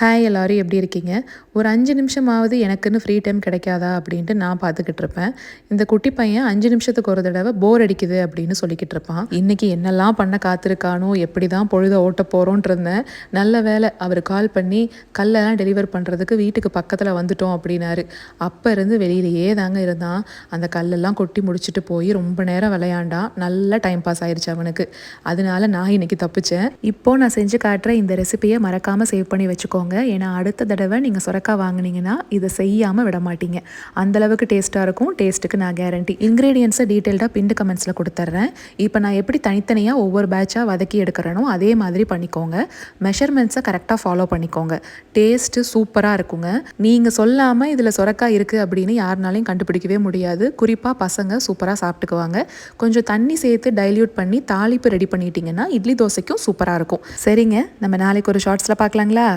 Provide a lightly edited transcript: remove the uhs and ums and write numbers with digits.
Hi எல்லாரும் எப்படி இருக்கீங்க? ஒரு 5 நிமிஷமாவது எனக்குன்னு ஃப்ரீ டைம் கிடைக்காதா அப்படின்ட்டு நான் பார்த்துக்கிட்டு இருப்பேன். இந்த குட்டி பையன் 5 நிமிஷத்துக்கு ஒரு தடவை போர் அடிக்குது அப்படின்னு சொல்லிக்கிட்டு இருப்பான். இன்னைக்கு என்னெல்லாம் பண்ண காத்திருக்கானோ, எப்படி தான் பொழுத ஓட்ட போறோன்ட்டு இருந்தேன். நல்ல வேளை அவர் கால் பண்ணி கல்லெல்லாம் டெலிவர் பண்ணுறதுக்கு வீட்டுக்கு பக்கத்தில் வந்துட்டோம் அப்படின்னாரு. அப்போ இருந்து வெளியிலேயே தாங்க இருந்தான். அந்த கல்லெல்லாம் கொட்டி முடிச்சுட்டு போய் ரொம்ப நேரம் விளையாண்டான். நல்ல டைம் பாஸ் ஆயிடுச்சு அவனுக்கு. அதனால நான் இன்னைக்கு தப்பிச்சேன். இப்போ நான் செஞ்சு காட்டுற இந்த ரெசிபியை மறக்காமல் சேவ் பண்ணி வச்சுக்கோங்க. ஏன்னா அடுத்த தடவை நீங்கள் சுரக்காய் வாங்கினீங்கன்னா இதை செய்யாமல் விட மாட்டீங்க. அந்தளவுக்கு டேஸ்ட்டாக இருக்கும். டேஸ்ட்டுக்கு நான் கேரண்டி. இன்க்ரீடியன்ஸை டீட்டெயில்டாக பின்டு கமெண்ட்ஸில் கொடுத்துட்றேன். இப்போ நான் எப்படி தனித்தனியாக ஒவ்வொரு பேட்சாக வதக்கி எடுக்கிறேனோ அதே மாதிரி பண்ணிக்கோங்க. மெஷர்மெண்ட்ஸை கரெக்டாக ஃபாலோ பண்ணிக்கோங்க. டேஸ்ட்டு சூப்பராக இருக்குங்க. நீங்கள் சொல்லாமல் இதில் சுரக்காய் இருக்குது அப்படின்னு யாருனாலையும் கண்டுபிடிக்கவே முடியாது. குறிப்பாக பசங்க சூப்பராக சாப்பிட்டுக்குவாங்க. கொஞ்சம் தண்ணி சேர்த்து டைல்யூட் பண்ணி தாளிப்பு ரெடி பண்ணிட்டீங்கன்னா இட்லி தோசைக்கும் சூப்பராக இருக்கும். சரிங்க, நம்ம நாளைக்கு ஒரு ஷார்ட்ஸில் பார்க்கலாங்களா?